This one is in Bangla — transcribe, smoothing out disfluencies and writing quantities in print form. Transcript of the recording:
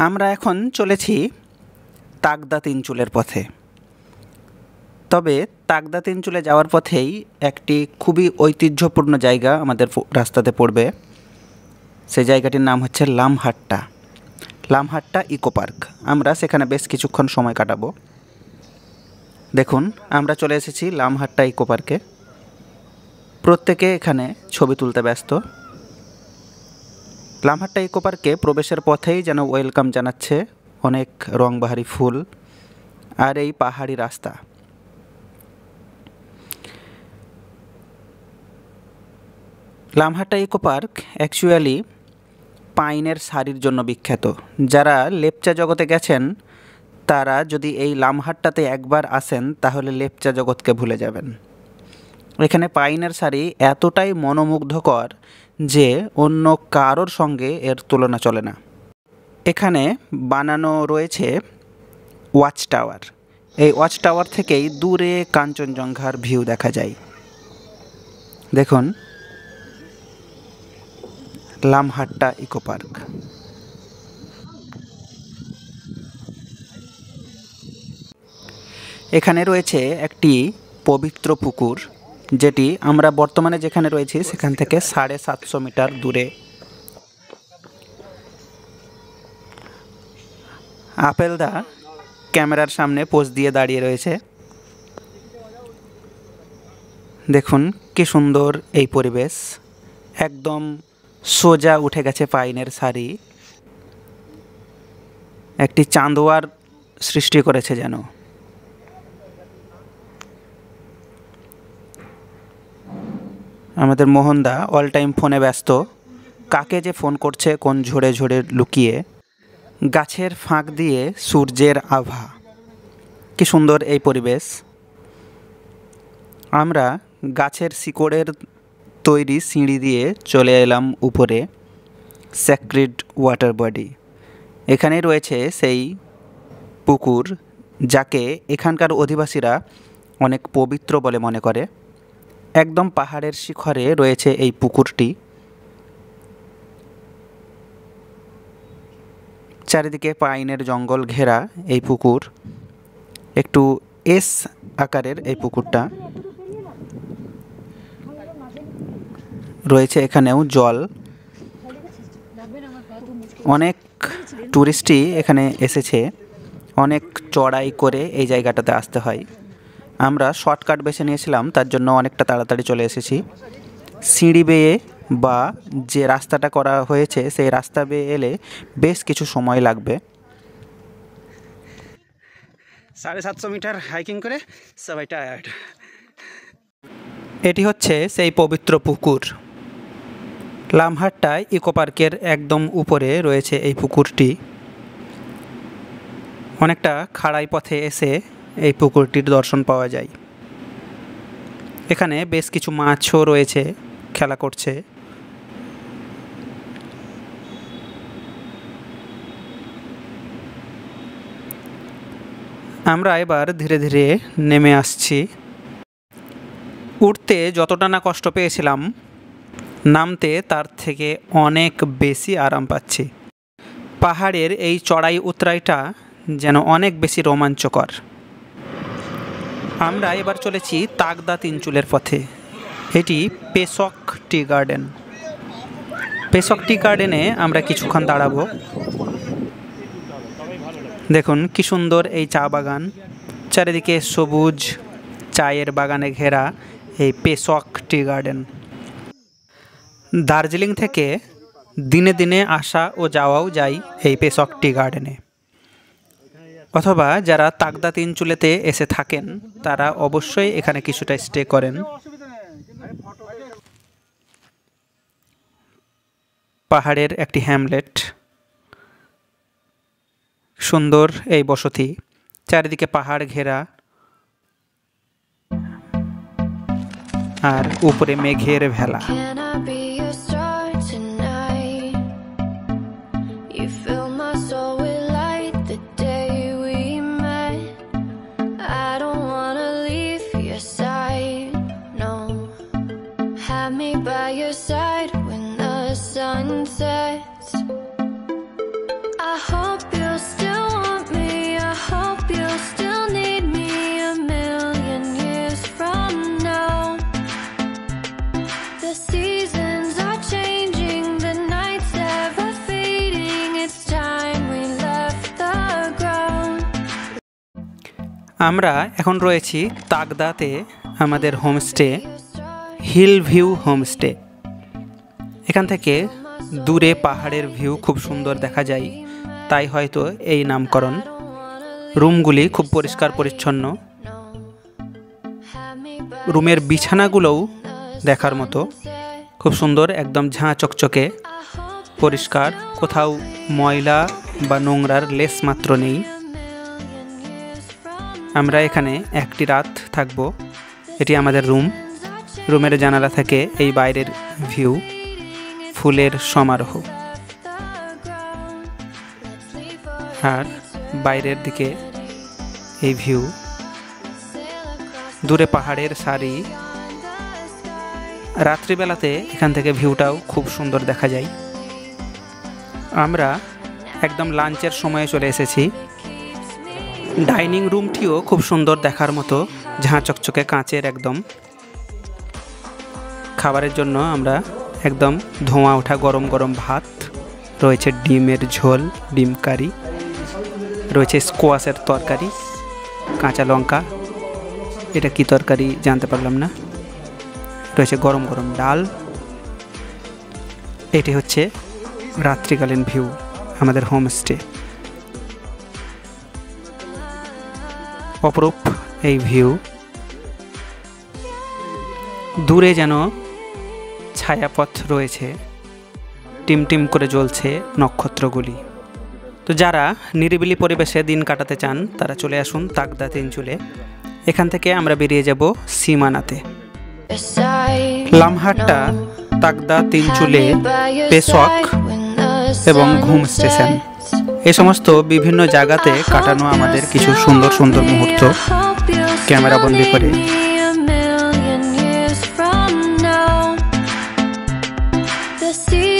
আমরা এখন চলেছি তাকদা তিনচুলের পথে। তবে তাকদা তিনচুলে যাওয়ার পথেই একটি খুবই ঐতিহ্যপূর্ণ জায়গা আমাদের রাস্তাতে পড়বে। সেই জায়গাটির নাম হচ্ছে লামহাট্টা ইকো পার্ক। আমরা সেখানে বেশ কিছুক্ষণ সময় কাটাবো। দেখুন, আমরা চলে এসেছি লামহাট্টা ইকো পার্কে। প্রত্যেকে এখানে ছবি তুলতে ব্যস্ত। লামহাট্টা ইকো পার্কে প্রবেশের পথেই যেন ওয়েলকাম জানাচ্ছে অনেক রংবাহারি ফুল আর এই পাহাড়ি রাস্তা। লামহাট্টা ইকো পার্ক অ্যাকচুয়ালি পাইনের সারির জন্য বিখ্যাত। যারা লেপচা জগতে গেছেন তারা যদি এই লামহাট্টাতে একবার আসেন তাহলে লেপচা জগৎকে ভুলে যাবেন। এখানে পাইনের সারি এতটাই মনোমুগ্ধকর যে অন্য কারোর সঙ্গে এর তুলনা চলে না। এখানে বানানো রয়েছে ওয়াচ টাওয়ার। এই ওয়াচ টাওয়ার থেকেই দূরে কাঞ্চনজঙ্ঘার ভিউ দেখা যায়। দেখুন, লামহাট্টা ইকো পার্ক। এখানে রয়েছে একটি পবিত্র পুকুর, যেটি আমরা বর্তমানে যেখানে রয়েছি সেখান থেকে 750 মিটার দূরে। আপেলদা ক্যামেরার সামনে পোজ দিয়ে দাঁড়িয়ে রয়েছে। দেখুন কি সুন্দর এই পরিবেশ, একদম সোজা উঠে গেছে পাইনের সারি, একটি চাঁদোয়ার সৃষ্টি করেছে যেন। আমাদের মোহনদা অল টাইম ফোনে ব্যস্ত। কাকে যে ফোন করছে কোন ঝরে ঝরে লুকিয়ে। গাছের ফাঁক দিয়ে সূর্যের আভা, কি সুন্দর এই পরিবেশ। আমরা গাছের শিকড়ের তৈরি সিঁড়ি দিয়ে চলে এলাম উপরে স্যাক্রেড ওয়াটার বডি। এখানে রয়েছে সেই পুকুর যাকে এখানকার অধিবাসীরা অনেক পবিত্র বলে মনে করে। একদম পাহাড়ের শিখরে রয়েছে এই পুকুরটি। চারিদিকে পাইনের জঙ্গল ঘেরা এই পুকুর। একটু এস আকারের এই পুকুরটা রয়েছে। এখানেও জল। অনেক টুরিস্টই এখানে এসেছে। অনেক চড়াই করে এই জায়গাটাতে আসতে হয়। আমরা শর্টকাট বেছে নিয়েছিলাম, তার জন্য অনেকটা তাড়াতাড়ি চলে এসেছি। সিঁড়ি বেয়ে বা যে রাস্তাটা করা হয়েছে সেই রাস্তা বেয়ে এলে বেশ কিছু সময় লাগবে। 750 মিটার হাইকিং করে সবাই টায়ার্ড। এটি হচ্ছে সেই পবিত্র পুকুর। লামহাট্টা ইকো পার্কের একদম উপরে রয়েছে এই পুকুরটি। অনেকটা খাড়াই পথে এসে এই পুকুরটির দর্শন পাওয়া যায়। এখানে বেশ কিছু মাছও রয়েছে, খেলা করছে। আমরা এবার ধীরে ধীরে নেমে আসছি। উঠতে যতটা না কষ্ট পেয়েছিলাম, নামতে তার থেকে অনেক বেশি আরাম পাচ্ছি। পাহাড়ের এই চড়াই উতরাইটা যেন অনেক বেশি রোমাঞ্চকর। আমরা এবার চলেছি তাকদা তিনচুলের পথে। এটি পেসক টি গার্ডেন। পেসক টি গার্ডেনে আমরা কিছুক্ষণ দাঁড়াবো। দেখুন কি সুন্দর এই চা বাগান, চারিদিকে সবুজ চায়ের বাগানে ঘেরা এই পেসক টি গার্ডেন। দার্জিলিং থেকে দিনে দিনে আসা ও যাওয়াও যায় এই পেসক টি গার্ডেনে। অথবা যারা তাকদা তিনচুলেতে এসে থাকেন তারা অবশ্যই এখানে কিছুটা স্টে করেন। পাহাড়ের একটি হ্যামলেট, সুন্দর এই বসতি, চারিদিকে পাহাড় ঘেরা আর উপরে মেঘের ভেলা। আমরা এখন রয়েছি তাকদাতে আমাদের হোমস্টে হিল ভিউ হোমস্টে। এখান থেকে দূরে পাহাড়ের ভিউ খুব সুন্দর দেখা যায়, তাই হয়তো এই নামকরণ। রুমগুলি খুব পরিষ্কার পরিচ্ছন্ন, রুমের বিছানাগুলোও দেখার মতো খুব সুন্দর, একদম ঝাঁ চকচকে পরিষ্কার, কোথাও ময়লা বা নোংরার লেশ মাত্র নেই। আমরা এখানে একটি রাত থাকব। এটি আমাদের রুম। রুমের জানালা থেকে এই বাইরের ভিউ, ফুলের সমারোহ, আর বাইরের দিকে এই ভিউ, দূরে পাহাড়ের সারি। রাত্রিবেলাতে এখান থেকে ভিউটাও খুব সুন্দর দেখা যায়। আমরা একদম লাঞ্চের সময়ে চলে এসেছি। ডাইনিং রুমটিও খুব সুন্দর দেখার মতো, ঝাঁ চকচকে কাঁচের একদম। খাবারের জন্য আমরা একদম ধোঁয়া ওঠা গরম গরম ভাত, রয়েছে ডিমের ঝোল, ডিম কারি, রয়েছে স্কোয়াশের তরকারি, কাঁচা লঙ্কা, এটা কি তরকারি জানতে পারলাম না, রয়েছে গরম গরম ডাল। এটি হচ্ছে রাত্রিকালীন ভিউ আমাদের হোমস্টে। অপরূপ এই ভিউ, দূরে যেন ছায়াপথ রয়েছে, টিমটিম করে জ্বলছে নক্ষত্রগুলি। তো যারা নিরিবিলি পরিবেশে দিন কাটাতে চান তারা চলে আসুন তাকদা তিনচুলে। এখান থেকে আমরা বেরিয়ে যাব সীমানাতে। লামহাট্টা, তাকদা তিনচুলে, পেশোয়াক এবং ঘুম স্টেশন, এই সমস্ত বিভিন্ন জায়গাতে কাটানো আমাদের কিছু সুন্দর সুন্দর মুহূর্ত ক্যামেরাবন্দি করে। The sea